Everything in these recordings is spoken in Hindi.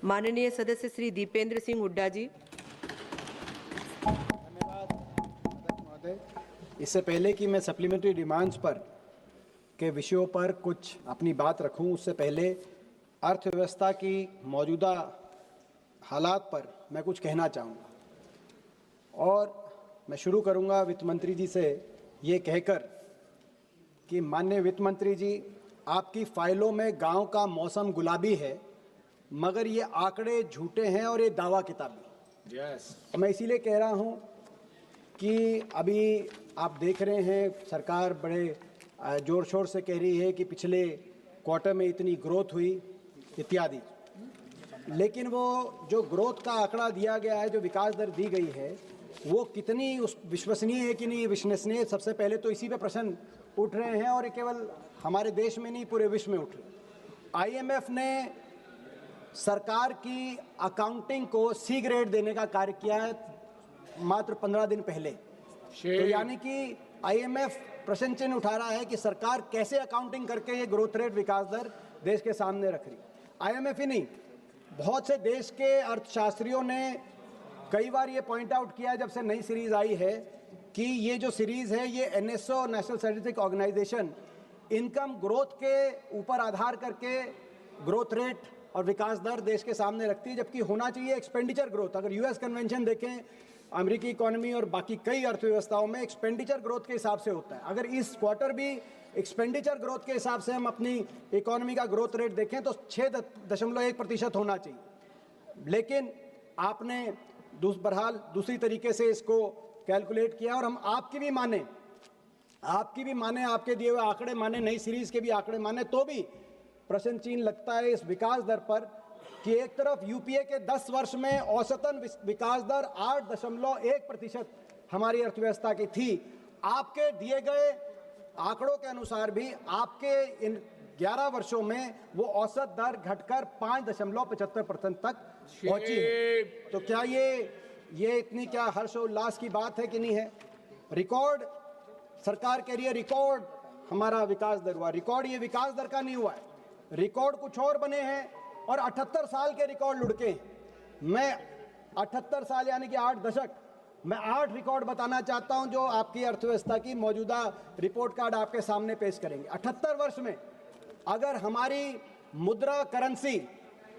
माननीय सदस्य श्री दीपेंद्र सिंह हुड्डा जी। धन्यवाद महोदय। इससे पहले कि मैं सप्लीमेंट्री डिमांड्स पर के विषयों पर कुछ अपनी बात रखूं, उससे पहले अर्थव्यवस्था की मौजूदा हालात पर मैं कुछ कहना चाहूँगा। और मैं शुरू करूँगा वित्त मंत्री जी से ये कहकर कि माननीय वित्त मंत्री जी, आपकी फाइलों में गांव का मौसम गुलाबी है, मगर ये आंकड़े झूठे हैं और ये दावा किताबी। मैं इसीलिए कह रहा हूँ कि अभी आप देख रहे हैं सरकार बड़े ज़ोर शोर से कह रही है कि पिछले क्वार्टर में इतनी ग्रोथ हुई इत्यादि, लेकिन वो जो ग्रोथ का आंकड़ा दिया गया है, जो विकास दर दी गई है, वो कितनी उस विश्वसनीय है कि नहीं विश्वसनीय, सबसे पहले तो इसी पे प्रश्न उठ रहे हैं। और ये केवल हमारे देश में नहीं, पूरे विश्व में उठ रहे। IMF ने सरकार की अकाउंटिंग को C ग्रेड देने का कार्य किया है मात्र 15 दिन पहले। तो यानी कि IMF प्रश्न चिन्ह उठा रहा है कि सरकार कैसे अकाउंटिंग करके ये ग्रोथ रेट, विकास दर देश के सामने रख रही। IMF ही नहीं, बहुत से देश के अर्थशास्त्रियों ने कई बार ये पॉइंट आउट किया जब से नई सीरीज आई है कि ये जो सीरीज है ये NSO, national statistics organisation, income growth के ऊपर आधार करके ग्रोथ रेट और विकास दर देश के सामने रखती है, जबकि होना चाहिए एक्सपेंडिचर ग्रोथ। अगर US कन्वेंशन देखें, अमेरिकी इकोनॉमी और बाकी कई अर्थव्यवस्थाओं में एक्सपेंडिचर ग्रोथ के हिसाब से होता है। अगर इस क्वार्टर भी एक्सपेंडिचर ग्रोथ के हिसाब से हम अपनी इकोनॉमी का ग्रोथ रेट देखें तो 6.1% होना चाहिए, लेकिन आपने बहरहाल दूसरी तरीके से इसको कैलकुलेट किया। और हम आपकी भी माने, आपके दिए हुए आंकड़े माने, नई सीरीज के भी आंकड़े माने, तो भी प्रश्न चिन्ह लगता है इस विकास दर पर कि एक तरफ यूपीए के 10 वर्ष में औसतन विकास दर 8.1% हमारी अर्थव्यवस्था की थी। आपके दिए गए आंकड़ों के अनुसार भी आपके इन 11 वर्षों में वो औसत दर घटकर 5.75% तक पहुंची है। तो क्या ये इतनी क्या हर्ष और उल्लास की बात है कि नहीं है? रिकॉर्ड सरकार कह रही है, रिकॉर्ड हमारा विकास दर हुआ। रिकॉर्ड ये विकास दर का नहीं हुआ है, रिकॉर्ड कुछ और बने हैं और 78 साल के रिकॉर्ड लुढ़के हैं। मैं 78 साल यानी कि 8 दशक, मैं 8 रिकॉर्ड बताना चाहता हूं जो आपकी अर्थव्यवस्था की मौजूदा रिपोर्ट कार्ड आपके सामने पेश करेंगे। 78 वर्ष में अगर हमारी मुद्रा करेंसी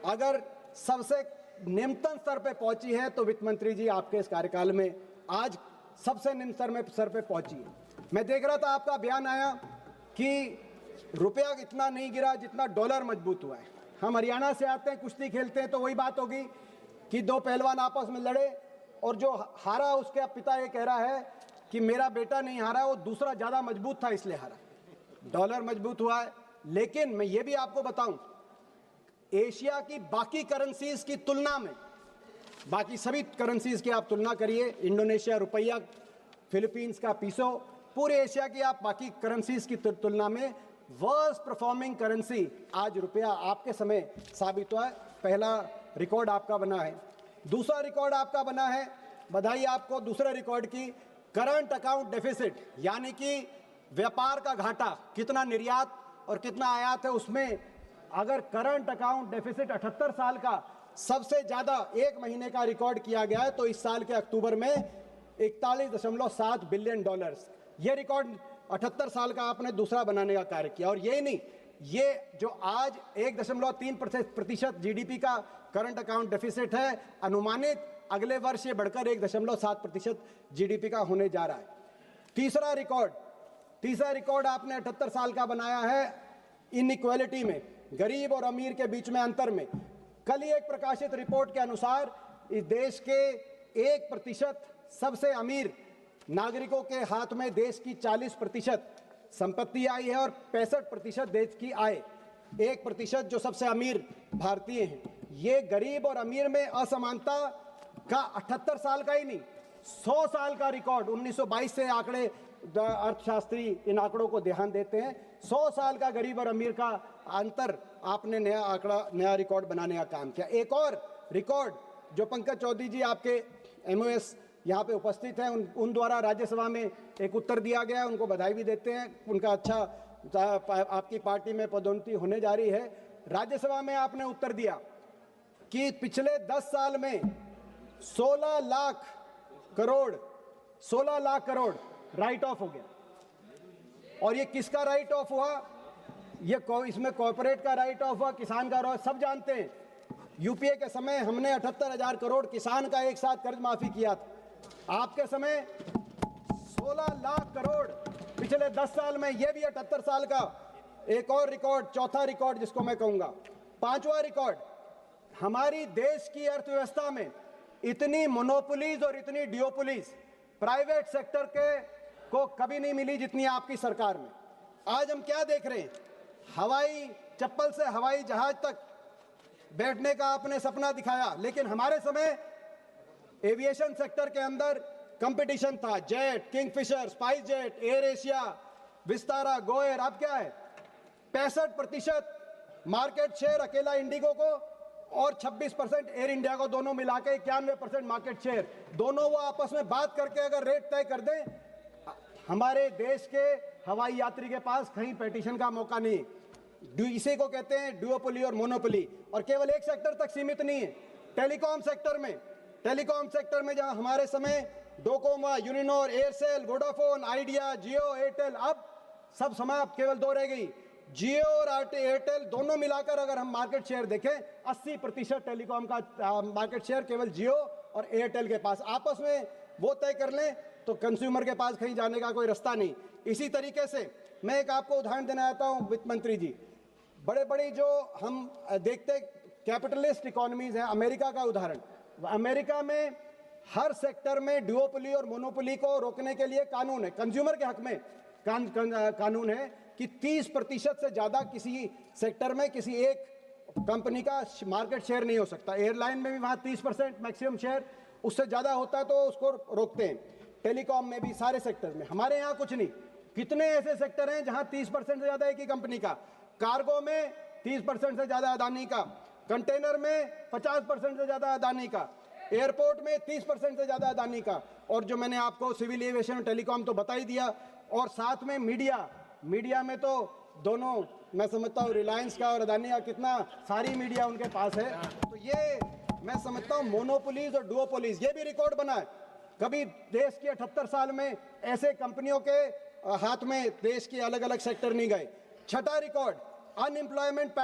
अगर सबसे निम्नतम स्तर पे पहुंची है तो वित्त मंत्री जी आपके इस कार्यकाल में आज सबसे निम्न स्तर पे पहुंची है। मैं देख रहा था आपका बयान आया कि रुपया इतना नहीं गिरा जितना डॉलर मजबूत हुआ है। हम हरियाणा से आते हैं, कुश्ती खेलते हैं, तो वही बात होगी कि दो पहलवान आपस में लड़े और जो हारा उसके पिता ये कह रहा है कि मेरा बेटा नहीं हारा, वो दूसरा ज्यादा मजबूत था इसलिए हारा। डॉलर मजबूत हुआ है, लेकिन मैं ये भी आपको बताऊं, एशिया की बाकी करेंसीज की तुलना में, बाकी सभी करेंसीज की आप तुलना करिए, इंडोनेशिया रुपया, फिलीपींस का पीसो, पूरे एशिया की आप बाकी करेंसीज की तुलना में वर्स्ट परफॉर्मिंग करेंसी आज रुपया आपके समय साबित हुआ है। पहला रिकॉर्ड आपका बना है। दूसरा रिकॉर्ड आपका बना है, बधाई आपको दूसरे रिकॉर्ड की, करंट अकाउंट डेफिसिट, यानी कि व्यापार का घाटा, कितना निर्यात और कितना आयात है, उसमें अगर करंट अकाउंट डेफिसिट 78 साल का सबसे ज्यादा एक महीने का रिकॉर्ड किया गया है तो इस साल के अक्टूबर में 41.7 बिलियन डॉलर्स, ये रिकॉर्ड 78 साल का आपने दूसरा बनाने का कार्य किया। और यही नहीं, ये जो आज 1.3% GDP का करंट अकाउंट डेफिसिट है, अनुमानित अगले वर्ष ये बढ़कर 1.7% GDP का होने जा रहा है। तीसरा रिकॉर्ड आपने 78 साल का बनाया है इनइक्वालिटी में, गरीब और अमीर के बीच में अंतर में। कल ही एक प्रकाशित रिपोर्ट के अनुसार इस देश के 1% सबसे अमीर नागरिकों के हाथ में देश की 40% संपत्ति आई है और 65% देश की आय। 1% जो सबसे अमीर भारतीय हैं, ये गरीब और अमीर में असमानता का 78 साल का ही नहीं, 100 साल का रिकॉर्ड, 1922 से आंकड़े अर्थशास्त्री इन आंकड़ों को ध्यान देते हैं, 100 साल का गरीब और अमीर का अंतर आपने नया आंकड़ा, नया रिकॉर्ड बनाने का काम किया। एक और रिकॉर्ड जो पंकज चौधरी जी आपके MOS यहाँ पे उपस्थित हैं, उन द्वारा राज्यसभा में एक उत्तर दिया गया है, उनको बधाई भी देते हैं, उनका अच्छा आपकी पार्टी में पदोन्नति होने जा रही है। राज्यसभा में आपने उत्तर दिया कि पिछले 10 साल में 16 लाख करोड़ राइट ऑफ हो गया। और ये किसका राइट ऑफ हुआ? ये इसमें कॉर्पोरेट का राइट ऑफ हुआ, किसान का हुआ, सब जानते हैं। यूपीए के समय हमने 78,000 करोड़ किसान का एक साथ कर्ज माफी किया था। आपके समय 16 लाख करोड़ पिछले 10 साल में, ये भी 78 साल का एक और रिकॉर्ड, चौथा रिकॉर्ड जिसको मैं कहूंगा। पांचवा रिकॉर्ड, हमारी देश की अर्थव्यवस्था में इतनी मोनोपोलीज और इतनी डियोपोलीज प्राइवेट सेक्टर के को कभी नहीं मिली जितनी आपकी सरकार में। आज हम क्या देख रहे हैं? हवाई चप्पल से हवाई जहाज तक बैठने का आपने सपना दिखाया, लेकिन हमारे समय एविएशन सेक्टर के अंदर कंपटीशन था। Jet, Kingfisher, spice jet, air Asia, Vistara, GoAir. अब क्या है? 65% मार्केट शेयर अकेला इंडिगो को और 26% एयर इंडिया को, दोनों मिला के 91% मार्केट शेयर। दोनों वो आपस में बात करके अगर रेट तय कर दें, हमारे देश के हवाई यात्री के पास कहीं पेटिशन का मौका नहीं। इसी को कहते हैं डुओपोली और मोनोपोली। और केवल एक सेक्टर तक सीमित नहीं है। टेलीकॉम सेक्टर में जहां हमारे समय डोकोमा, यूनिनोर, एयरसेल, वोडाफोन, आइडिया, जियो, एयरटेल, अब सब समाप्त, केवल 2 रह गई। जियो और एयरटेल दोनों मिलाकर अगर हम मार्केट शेयर देखें, 80% टेलीकॉम का मार्केट शेयर केवल जियो और एयरटेल के पास। आपस में वो तय कर लें तो कंज्यूमर के पास कहीं जाने का कोई रास्ता नहीं। इसी तरीके से मैं एक आपको उदाहरण देना चाहता हूं वित्त मंत्री जी। बड़े बड़ी जो हम देखते कैपिटलिस्ट इकोनॉमीज हैं, अमेरिका का उदाहरण। अमेरिका में हर सेक्टर में डुओपोली और मोनोपोली को रोकने के लिए कानून है, कंज्यूमर के हक में कानून है कि 30% से ज्यादा किसी सेक्टर में किसी एक कंपनी का मार्केट शेयर नहीं हो सकता। एयरलाइन में भी वहां 30% मैक्सिमम शेयर, उससे ज्यादा होता है तो उसको रोकते हैं। टेलीकॉम में भी, सारे सेक्टर में। हमारे यहाँ कुछ नहीं। कितने ऐसे सेक्टर हैं जहां 30% से ज्यादा एक ही कंपनी का, कार्गो में 30% से ज्यादा अदानी का, कंटेनर में 50% से ज्यादा अदानी का, एयरपोर्ट में 30% से ज्यादा अदानी का। और जो मैंने आपको सिविल एविएशन और टेलीकॉम तो बता ही दिया। और साथ में मीडिया में तो दोनों, मैं समझता हूँ रिलायंस का और अदानी का कितना सारी मीडिया उनके पास है। तो ये मैं समझता हूँ मोनोपोलीज और डुओपोलीज, ये भी रिकॉर्ड बना है। कभी देश के 78 साल में ऐसे कंपनियों के हाथ में देश के अलग अलग सेक्टर नहीं गए। छठा रिकॉर्ड, अनएम्प्लॉयमेंट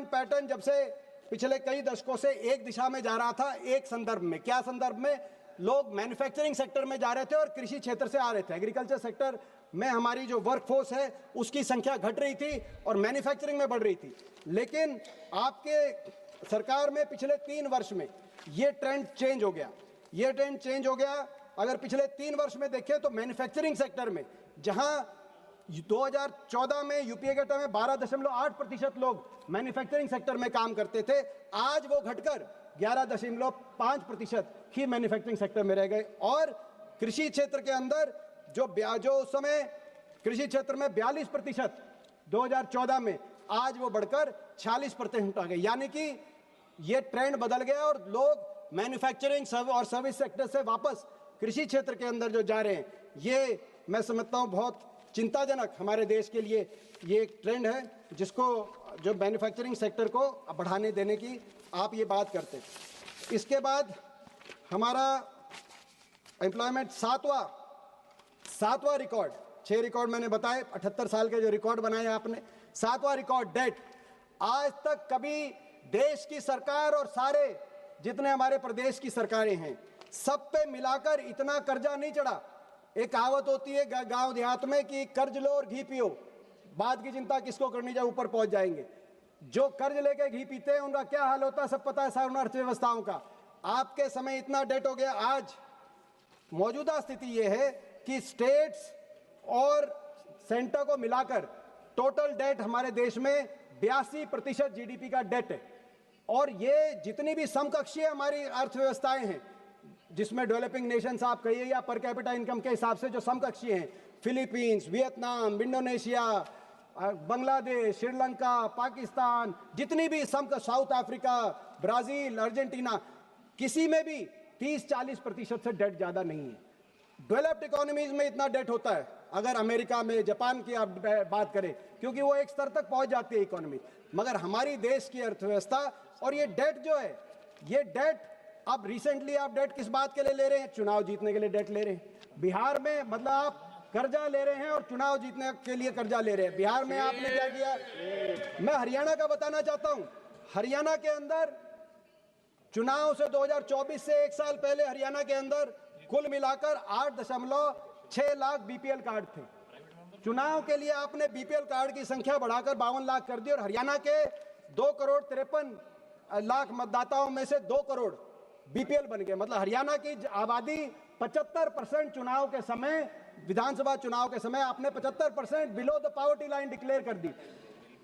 पैटर्न जब से पिछले कई दशकों से एक दिशा में जा रहा था, एक संदर्भ में। क्या संदर्भ में? लोग मैन्युफैक्चरिंग सेक्टर में जा रहे थे और कृषि क्षेत्र से आ रहे थे। एग्रीकल्चर सेक्टर में हमारी जो वर्कफोर्स है उसकी संख्या घट रही थी और मैन्युफैक्चरिंग में बढ़ रही थी। लेकिन आपके सरकार में पिछले 3 वर्ष में ये ट्रेंड चेंज हो गया। अगर पिछले 3 वर्ष में देखें तो मैन्युफैक्चरिंग सेक्टर में, जहां 2014 में यूपीए के टाइम में 12.8% लोग मैन्युफैक्चरिंग सेक्टर में काम करते थे, आज वो घटकर 11.5% ही मैन्युफैक्चरिंग सेक्टर में रह गए। और कृषि क्षेत्र के अंदर जो उस समय कृषि क्षेत्र में 42% 2014 में, आज वो बढ़कर 46% आ गए। यानी कि ये ट्रेंड बदल गया और लोग मैन्युफैक्चरिंग और सर्विस सेक्टर से वापस कृषि क्षेत्र के अंदर जो जा रहे हैं, ये मैं समझता हूँ बहुत चिंताजनक हमारे देश के लिए ये एक ट्रेंड है, जिसको जो मैन्युफैक्चरिंग सेक्टर को बढ़ाने देने की आप ये बात करते हैं। इसके बाद हमारा एम्प्लॉयमेंट सातवां रिकॉर्ड, 6 रिकॉर्ड मैंने बताए, 78 साल के जो रिकॉर्ड बनाए आपने। 7वां रिकॉर्ड, डेट। आज तक कभी देश की सरकार और सारे जितने हमारे प्रदेश की सरकारें हैं, सब पे मिलाकर इतना कर्जा नहीं चढ़ा। एक कहावत होती है गांव देहात में कि कर्ज लो और घी पियो, बाद की चिंता किसको करनी, जब ऊपर पहुंच जाएंगे। जो कर्ज लेके घी पीते हैं उनका क्या हाल होता है सब पता है, सारी अर्थव्यवस्थाओं का। आपके समय इतना डेट हो गया। आज मौजूदा स्थिति यह है कि स्टेट्स और सेंटर को मिलाकर टोटल डेट हमारे देश में 82% जीडीपी का डेट है। और ये जितनी भी समकक्षीय हमारी अर्थव्यवस्थाएं हैं, जिसमें डेवलपिंग नेशंस आप कहिए या पर कैपिटा इनकम के हिसाब से जो समकक्षीय हैं, Philippines, Vietnam, Indonesia, Bangladesh, Sri Lanka, Pakistan, जितनी भी साउथ अफ्रीका, ब्राजील, अर्जेंटीना, किसी में भी 30-40% से डेट ज़्यादा नहीं है। डेवलप्ड इकोनॉमीज में इतना डेट होता है, अगर अमेरिका में, जापान की आप बात करें, क्योंकि वो एक स्तर तक पहुंच जाती है इकोनॉमी। मगर हमारी देश की अर्थव्यवस्था और ये डेट जो है, ये डेट अब रिसेंटली आप डेट किस बात के लिए ले रहे हैं? चुनाव जीतने के लिए डेट ले रहे हैं। बिहार में मतलब आप कर्जा ले रहे हैं और चुनाव जीतने के लिए कर्जा ले रहे हैं। बिहार में आपने क्या किया? मैं हरियाणा का बताना चाहता हूं। हरियाणा के अंदर चुनाव से 2024 से एक साल पहले हरियाणा के अंदर कुल मिलाकर 8.6 लाख बीपीएल कार्ड थे। चुनाव के लिए आपने बीपीएल कार्ड की संख्या बढ़ाकर 52 लाख कर दी और हरियाणा के 2,53,00,000 मतदाताओं में से 2 करोड़ बीपीएल बन गए। मतलब हरियाणा की आबादी 75% चुनाव के समय, विधानसभा चुनाव के समय आपने 75% below the poverty line declare कर दी।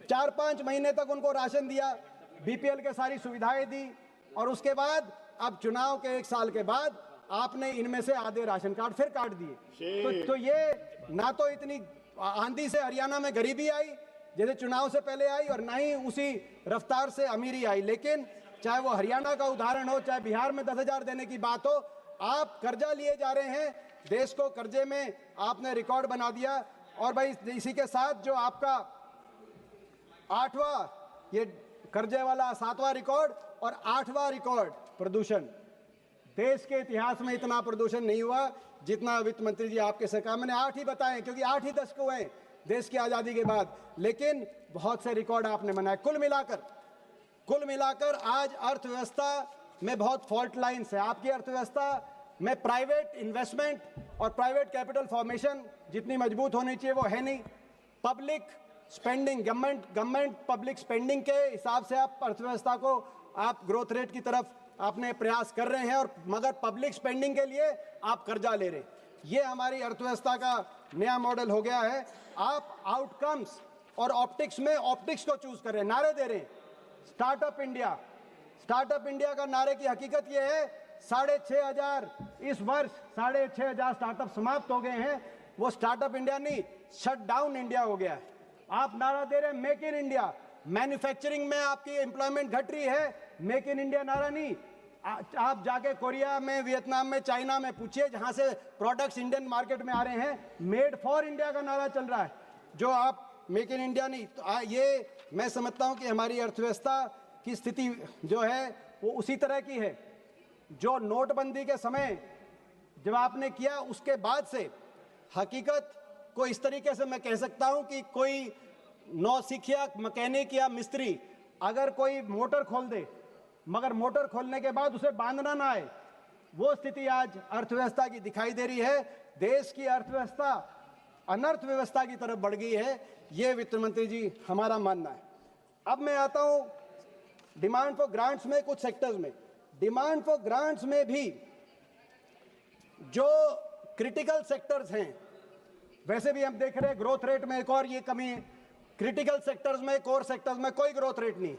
4-5 महीने तक उनको राशन दिया, बीपीएल के सारी सुविधाएं दी और उसके बाद अब चुनाव के 1 साल के बाद आपने इनमें से आधे राशन कार्ड फिर काट दिए। तो ये ना तो इतनी आंधी से हरियाणा में गरीबी आई जैसे चुनाव से पहले आई और ना ही उसी रफ्तार से अमीरी आई। लेकिन चाहे वो हरियाणा का उदाहरण हो, चाहे बिहार में 10,000 देने की बात हो, आप कर्जा लिए जा रहे हैं, देश को कर्जे में आपने रिकॉर्ड बना दिया। और भाई इसी के साथ जो आपका 8वां ये कर्जे वाला 7वां रिकॉर्ड और 8वां रिकॉर्ड प्रदूषण। देश के इतिहास में इतना प्रदूषण नहीं हुआ जितना वित्त मंत्री जी आपके सरकार, मैंने 8 ही बताए क्योंकि 8 ही दशक हुए हैं देश की आजादी के बाद, लेकिन बहुत से रिकॉर्ड आपने बनाए। कुल मिलाकर आज अर्थव्यवस्था में बहुत फॉल्ट लाइन्स है। आपकी अर्थव्यवस्था में प्राइवेट इन्वेस्टमेंट और प्राइवेट कैपिटल फॉर्मेशन जितनी मजबूत होनी चाहिए वो है नहीं। Public spending, government public spending के हिसाब से आप अर्थव्यवस्था को आप ग्रोथ रेट की तरफ आपने प्रयास कर रहे हैं और मगर पब्लिक स्पेंडिंग के लिए आप कर्जा ले रहे हैं। ये हमारी अर्थव्यवस्था का नया मॉडल हो गया है। आप आउटकम्स और ऑप्टिक्स में ऑप्टिक्स को चूज कर रहे हैं, नारे दे रहे हैं स्टार्टअप इंडिया का नारे की हकीकत ये है 6,500 इस वर्ष 6,500 स्टार्टअप समाप्त हो गए हैं। वो स्टार्टअप इंडिया नहीं, शट डाउन इंडिया हो गया है। आप नारा दे रहे हैं मेक इन इंडिया, मैन्युफैक्चरिंग में आपकी एम्प्लॉयमेंट घट रही है, मेक इन इंडिया नारा नहीं। आप जाके कोरिया में, वियतनाम में, चाइना में पूछिए जहां से प्रोडक्ट्स इंडियन मार्केट में आ रहे हैं, मेड फॉर इंडिया का नारा चल रहा है, जो आप मेक इन इंडिया नहीं। तो ये मैं समझता हूं कि हमारी अर्थव्यवस्था की स्थिति जो है वो उसी तरह की है जो नोटबंदी के समय जब आपने किया, उसके बाद से हकीकत को इस तरीके से मैं कह सकता हूं कि कोई नौसिखिया, मैकेनिक या मिस्त्री अगर कोई मोटर खोल दे मगर मोटर खोलने के बाद उसे बांधना ना आए, वो स्थिति आज अर्थव्यवस्था की दिखाई दे रही है। देश की अर्थव्यवस्था अनर्थ व्यवस्था की तरफ बढ़ गई है, ये वित्त मंत्री जी हमारा मानना है। अब मैं आता हूं डिमांड फॉर ग्रांट्स में। कुछ सेक्टर्स में डिमांड फॉर ग्रांट्स में भी जो क्रिटिकल सेक्टर्स हैं, वैसे भी हम देख रहे हैं ग्रोथ रेट में एक और ये कमी है। क्रिटिकल सेक्टर्स में, कोर सेक्टर्स में कोई ग्रोथ रेट नहीं,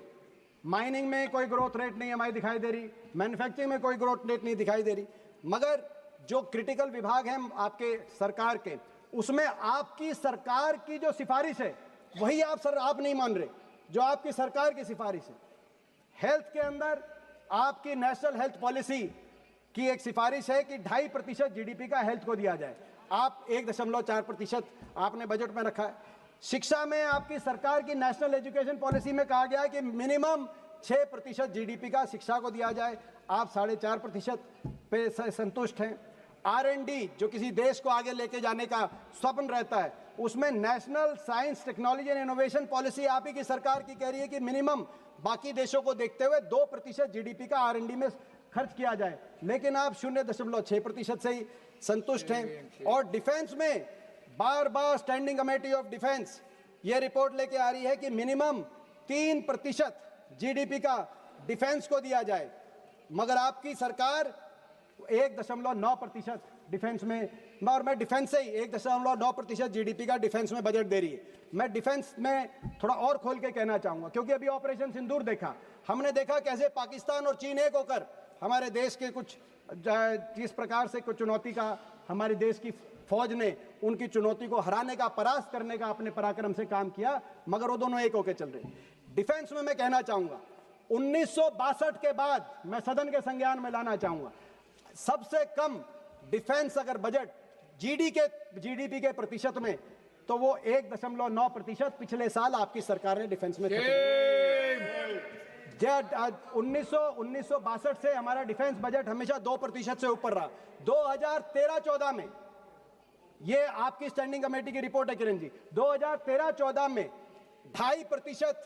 माइनिंग में कोई ग्रोथ रेट नहीं हमारी दिखाई दे रही, मैन्युफैक्चरिंग में कोई ग्रोथ रेट नहीं दिखाई दे रही। मगर जो क्रिटिकल विभाग हैं आपके सरकार के, उसमें आपकी सरकार की जो सिफारिश है वही आप नहीं मान रहे, जो आपकी सरकार की सिफारिश है। हेल्थ के अंदर आपकी नेशनल हेल्थ पॉलिसी की एक सिफारिश है कि 2.5% जीडीपी का हेल्थ को दिया जाए, आप 1.4% आपने बजट में रखा है। शिक्षा में आपकी सरकार की नेशनल एजुकेशन पॉलिसी में कहा गया है कि मिनिमम 6% जीडीपी का शिक्षा को दिया जाए, आप 4.5% पे संतुष्ट हैं। R&D जो किसी देश को आगे लेके जाने का स्वप्न रहता है, उसमें national science technology and innovation policy आप ही की सरकार की कह रही है कि मिनिमम बाकी देशों को देखते हुए 2% जीडीपी का R&D में खर्च किया जाए, लेकिन आप 0.6% से ही संतुष्ट हैं। और डिफेंस में बार बार स्टैंडिंग कमेटी ऑफ डिफेंस ये रिपोर्ट लेके आ रही है कि मिनिमम 3% जीडीपी का डिफेंस को दिया जाए, मगर आपकी सरकार 1.9% डिफेंस में, और मैं डिफेंस से ही 1.9% जीडीपी का डिफेंस में बजट दे रही है। मैं डिफेंस में थोड़ा और खोल के कहना चाहूंगा, क्योंकि अभी ऑपरेशन सिंदूर देखा, हमने देखा कैसे पाकिस्तान और चीन एक होकर हमारे देश के कुछ जिस प्रकार से कुछ चुनौती का हमारे देश की फौज ने उनकी चुनौती को हराने का, परास्त करने का अपने पराक्रम से काम किया, मगर वो दोनों एक होकर चल रहे। डिफेंस में मैं कहना चाहूंगा 1962 के बाद मैं सदन के संज्ञान में लाना चाहूंगा, सबसे कम डिफेंस अगर बजट जीडीपी के प्रतिशत में, तो वो 1.9% पिछले साल आपकी सरकार ने डिफेंस में खर्च किया। 1962 से हमारा डिफेंस बजट हमेशा 2% से ऊपर रहा। 2013-14 में, ये आपकी स्टैंडिंग कमेटी की रिपोर्ट है किरण जी, 2013-14 में 2.5%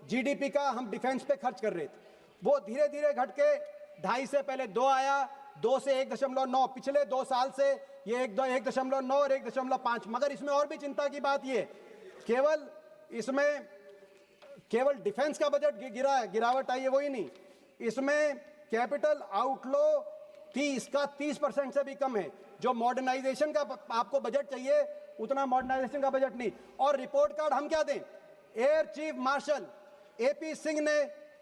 जीडीपी का हम डिफेंस पे खर्च कर रहे थे। वो धीरे धीरे घट के 2.5 से पहले 2 आया, 2 से 1.9, पिछले 2 साल से ये 1.9 और 1.5। मगर इसमें और भी चिंता की बात ये, केवल डिफेंस का बजट गिरावट आई है, वही नहीं, इसमें कैपिटल आउटफ्लो 30% से भी कम है। जो मॉडर्नाइजेशन का आपको बजट चाहिए, उतना मॉडर्नाइजेशन का बजट नहीं। और रिपोर्ट कार्ड हम क्या दें? Air chief marshal AP Singh ने,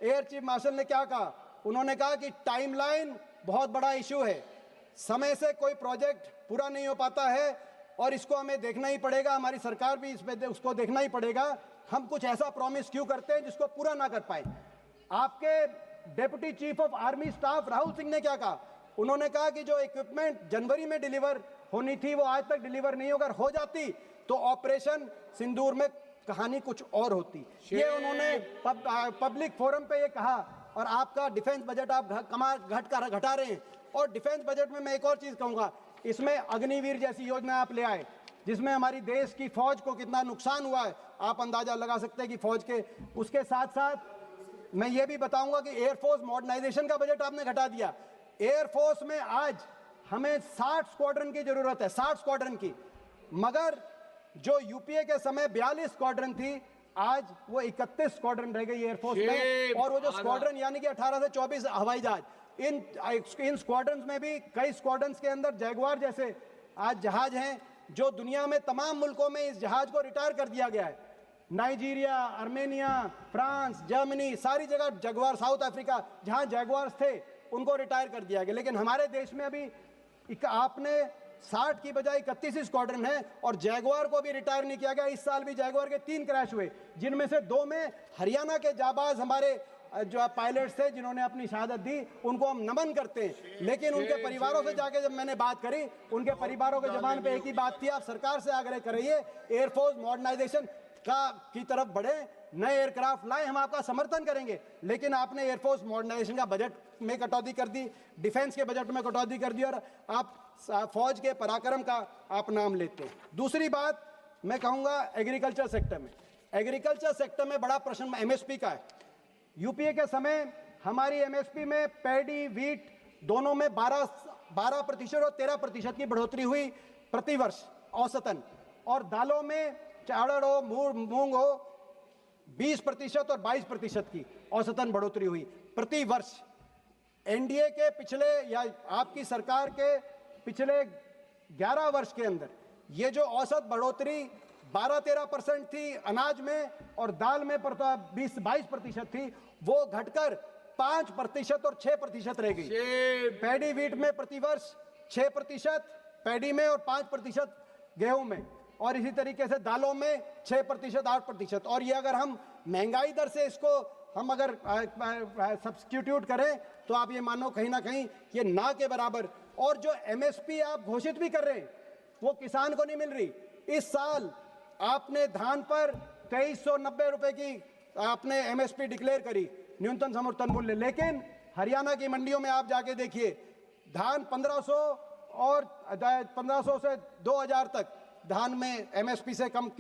एयर चीफ मार्शल ने क्या कहा? उन्होंने कहा कि टाइमलाइन बहुत बड़ा इशू है, समय से कोई प्रोजेक्ट पूरा नहीं हो पाता है और इसको हमें देखना ही पड़ेगा, हमारी सरकार भी इस पे उसको देखना ही पड़ेगा। हम कुछ ऐसा प्रॉमिस क्यों करते हैं जिसको पूरा ना कर पाए? आपके deputy chief of army staff Rahul Singh ने क्या कहा? उन्होंने कहा कि जो इक्विपमेंट जनवरी में डिलीवर होनी थी वो आज तक डिलीवर नहीं, अगर हो जाती तो ऑपरेशन सिंदूर में कहानी कुछ और होती। ये उन्होंने पब्लिक फोरम पे ये कहा। और आपका डिफेंस बजट आप घटा रहे हैं। और डिफेंस बजट में मैं एक और चीज कहूंगा, इसमें अग्निवीर जैसी योजना आप ले आए, जिसमें हमारी देश की फौज को कितना नुकसान हुआ है, आप अंदाजा लगा सकते हैं कि फौज के। उसके साथ साथ मैं ये भी बताऊंगा कि एयरफोर्स मॉडर्नाइजेशन का बजट आपने घटा दिया। एयरफोर्स में आज हमें 60 स्क्वाड्रन की जरूरत है, 60 स्क्वाड्रन की, मगर जो यूपीए के समय 42 स्क्वाड्रन थी, आज वो 31 स्क्वाड्रन रह गई एयरफोर्स में। और वो जो स्क्वाड्रन यानी कि 18 से 24 हवाई जहाज, इन स्क्वाड्रन्स में भी कई स्क्वाड्रन्स के अंदर जैगुआर जैसे आज जहाज हैं, जो दुनिया में तमाम मुल्कों में इस जहाज को रिटायर कर दिया गया है। नाइजीरिया, आर्मेनिया, फ्रांस, जर्मनी, सारी जगह जैगुआर, साउथ अफ्रीका जहां जैगुआर्स थे उनको रिटायर कर दिया गया। लेकिन हमारे देश में अभी आपने 60 की बजाय 31 स्क्वाड्रन है और जैगुआर को भी रिटायर नहीं किया गया। इस साल भी जैगुआर के 3 क्रैश हुए, जिनमें से 2 में हरियाणा के जाबाज हमारे जो पायलट्स थे जिन्होंने अपनी शहादत दी, उनको हम नमन करते हैं। लेकिन उनके परिवारों से जाके जब मैंने बात करी, उनके परिवारों के जबान पे एक ही बात थी, आप सरकार से आग्रह करिए एयरफोर्स मॉडर्नाइजेशन की तरफ बढ़े, नए एयरक्राफ्ट लाएं, हम आपका समर्थन करेंगे। लेकिन आपने एयरफोर्स मॉडर्नाइजेशन का बजट में कटौती कर दी, डिफेंस के बजट में कटौती कर दी, और आप फौज के पराक्रम का आप नाम लेते हैं। दूसरी बात मैं कहूंगा एग्रीकल्चर सेक्टर में, एग्रीकल्चर सेक्टर में बड़ा प्रश्न एमएसपी का है। यूपीए के समय हमारी एमएसपी में पैडी, वीट दोनों में 12% और 13% की बढ़ोतरी हुई प्रति वर्ष औसतन, और दालों में चावल हो, मूंग हो 20% और 22% की औसतन बढ़ोतरी हुई प्रति वर्ष। एनडीए के पिछले या आपकी सरकार के पिछले 11 वर्ष के अंदर ये जो औसत बढ़ोतरी 12-13% थी अनाज में और दाल में 20-22% थी, वो घटकर 5% और 6% रह गई। पैडी वीट में प्रतिवर्ष 6% पैडी में और 5% गेहूं में, और इसी तरीके से दालों में 6%, 8%। और ये अगर हम महंगाई दर से इसको हम अगर सब्स्टिट्यूट करें तो आप ये मानो कहीं ना कहीं ये ना के बराबर। और जो एमएसपी आप घोषित भी कर रहे हैं वो किसान को नहीं मिल रही। इस साल आपने धान पर 2390 रुपए की आपने एमएसपी डिक्लेयर करी, न्यूनतम समर्थन मूल्य, लेकिन हरियाणा की मंडियों में आप जाके देखिए धान 1500 और 1500 से 2000 तक धान में एमएसपी से कम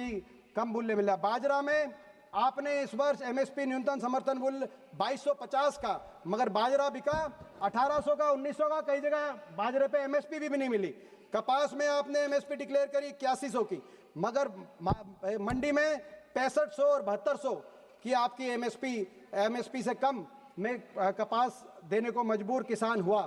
मूल्य मिला। बाजरा में आपने इस वर्ष एमएसपी न्यूनतम समर्थन मूल्य 2250 का, मगर बाजरा बिका 1800 का, 1900 का, कई जगह बाजरे पे एमएसपी भी नहीं मिली। कपास में आपने एमएसपी डिक्लेयर करी 8100 की, मगर मंडी में 6500 और 7200 की आपकी एमएसपी से कम में कपास देने को मजबूर किसान हुआ।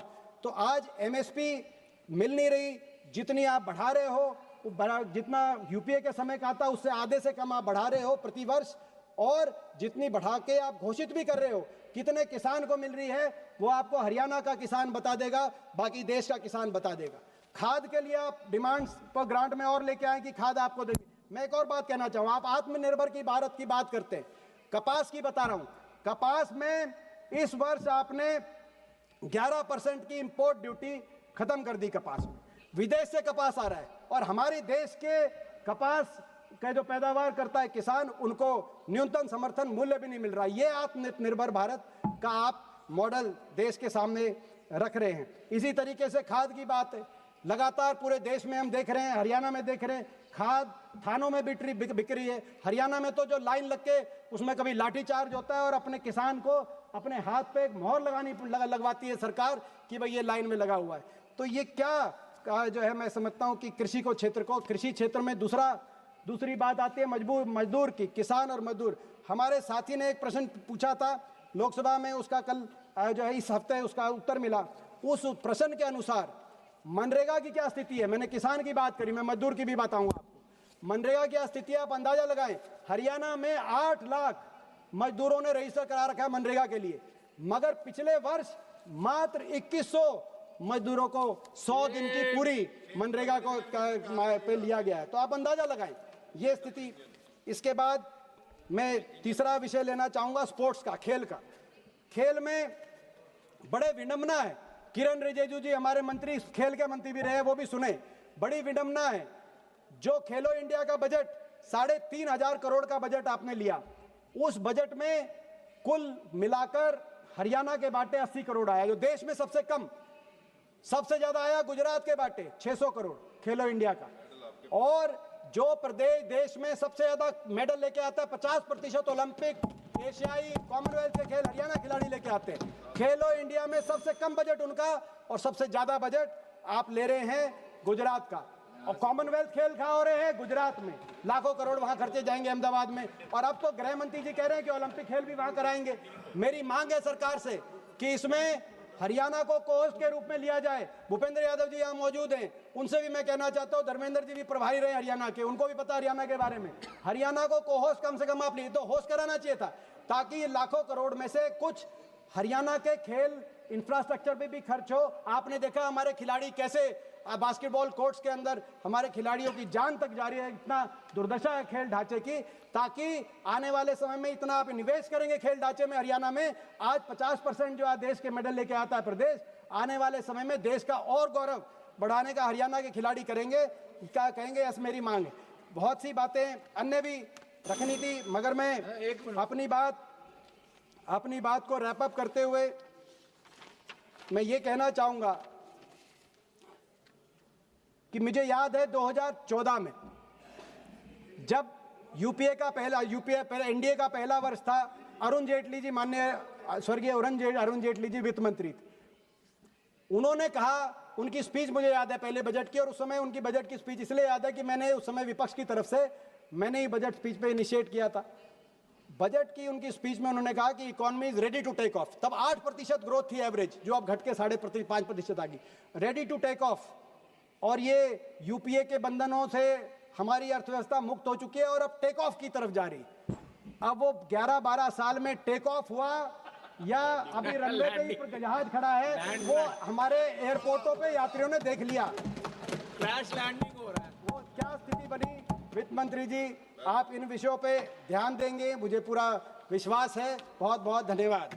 तो आज एमएसपी मिल नहीं रही, जितनी आप बढ़ा रहे हो जितना यूपीए के समय का था उससे आधे से कम आप बढ़ा रहे हो प्रति वर्ष, और जितनी बढ़ा के आप घोषित भी कर रहे हो, कितने किसान को मिल रही है वो आपको हरियाणा का किसान बता देगा, बाकी देश का किसान बता देगा। खाद के लिए आप डिमांड्स पर ग्रांट में और लेके आए कि खाद आपको देंगे। मैं एक और बात कहना चाहूँ, आप आत्मनिर्भर की भारत की बात करते हैं, कपास की बता रहा हूँ। कपास में इस वर्ष आपने 11% की इंपोर्ट ड्यूटी खत्म कर दी कपास में। विदेश से कपास आ रहा है और हमारे देश के कपास का जो पैदावार करता है किसान, उनको न्यूनतम समर्थन मूल्य भी नहीं मिल रहा। ये आत्मनिर्भर भारत का आप मॉडल देश के सामने रख रहे हैं। इसी तरीके से खाद की बात है, लगातार पूरे देश में हम देख रहे हैं, हरियाणा में देख रहे हैं, खाद थानों में बिक रही है। हरियाणा में तो जो लाइन लग के उसमें कभी लाठीचार्ज होता है और अपने किसान को अपने हाथ पे एक मोहर लगवाती है सरकार कि भाई ये लाइन में लगा हुआ है। तो ये क्या जो है, मैं समझता हूँ कि कृषि क्षेत्र में दूसरी बात आती है मजदूर की, किसान और मजदूर। हमारे साथी ने एक प्रश्न पूछा था लोकसभा में, उसका कल जो है इस हफ्ते उसका उत्तर मिला। उस प्रश्न के अनुसार मनरेगा की क्या स्थिति है, मैंने किसान की बात करी, मैं मजदूर की भी बताऊंगा आपको। मनरेगा की स्थिति आप अंदाजा लगाएं, हरियाणा में 8 लाख मजदूरों ने रजिस्टर करा रखा है मनरेगा के लिए, मगर पिछले वर्ष मात्र 2100 मजदूरों को 100 दिन की पूरी मनरेगा को पे लिया गया है। तो आप अंदाजा लगाएं ये स्थिति। इसके बाद मैं तीसरा विषय लेना चाहूंगा स्पोर्ट्स का, खेल का। खेल में बड़े विडंबना है, किरण रिजिजू जी हमारे मंत्री, खेल के मंत्री भी रहे, वो भी सुने, बड़ी विडंबना है। जो खेलो इंडिया का बजट 3,500 करोड़ का बजट आपने लिया, उस बजट में कुल मिलाकर हरियाणा के बाटे 80 करोड़ आया, जो देश में सबसे कम। सबसे ज्यादा आया गुजरात के बाटे 600 करोड़ खेलो इंडिया का। और जो प्रदेश देश में सबसे ज्यादा मेडल लेके आता है, 50% ओलंपिक, एशियाई, कॉमनवेल्थ के खेल हरियाणा खिलाड़ी लेके आते हैं। खेलो इंडिया में सबसे कम बजट उनका और सबसे ज्यादा बजट आप ले रहे हैं गुजरात का। और कॉमनवेल्थ खेल कहाँ हो रहे हैं? गुजरात में। लाखों करोड़ वहां खर्चे जाएंगे अहमदाबाद में। और अब तो गृह मंत्री जी कह रहे हैं कि ओलंपिक खेल भी वहां कराएंगे। मेरी मांग है सरकार से कि इसमें हरियाणा को कोहोस्ट के रूप में लिया जाए। भूपेंद्र यादव जी यहाँ मौजूद हैं, उनसे भी मैं कहना चाहता हूँ, धर्मेंद्र जी भी प्रभारी रहे हरियाणा के, उनको भी पता हरियाणा के बारे में। हरियाणा को कोहोस्ट कम से कम आप लिए तो होस्ट कराना चाहिए था, ताकि ये लाखों करोड़ में से कुछ हरियाणा के खेल इंफ्रास्ट्रक्चर पे भी खर्च हो। आपने देखा हमारे खिलाड़ी कैसे बास्केटबॉल कोर्ट्स के अंदर हमारे खिलाड़ियों की जान तक जा रही है। इतना दुर्दशा है खेल ढांचे की, ताकि आने वाले समय में इतना आप निवेश करेंगे खेल ढांचे में। हरियाणा में आज 50% जो देश के मेडल लेके आता है प्रदेश, आने वाले समय में देश का और गौरव बढ़ाने का हरियाणा के खिलाड़ी करेंगे। क्या कहेंगे, ऐसी मेरी मांग है। बहुत सी बातें अन्य भी रखनी थी, मगर मैं अपनी बात को रैप अप करते हुए मैं ये कहना चाहूंगा कि मुझे याद है 2014 में जब एनडीए का पहला वर्ष था, अरुण जेटली जी, माननीय स्वर्गीय अरुण जेटली जी वित्त मंत्री थे। उन्होंने कहा, उनकी स्पीच मुझे याद है पहले बजट की, और उस समय उनकी बजट की स्पीच इसलिए याद है कि मैंने उस समय विपक्ष की तरफ से मैंने ही बजट स्पीच पे इनिशिएट किया था। बजट की उनकी स्पीच में उन्होंने कहा कि economy is ready to take off. तब 8% ग्रोथ थी एवरेज, जो अब घट के 5.5% आ गई, रेडी टू टेक ऑफ। और ये यूपीए के बंधनों से हमारी अर्थव्यवस्था मुक्त हो चुकी है और अब टेक ऑफ की तरफ जा रही। अब वो 11-12 साल में टेक ऑफ हुआ या अभी रनवे पे ही जहाज खड़ा है, वो हमारे एयरपोर्टों पे यात्रियों ने देख लिया, क्रैश लैंडिंग हो रहा है। वो क्या स्थिति बनी। वित्त मंत्री जी, आप इन विषयों पे ध्यान देंगे, मुझे पूरा विश्वास है। बहुत बहुत धन्यवाद।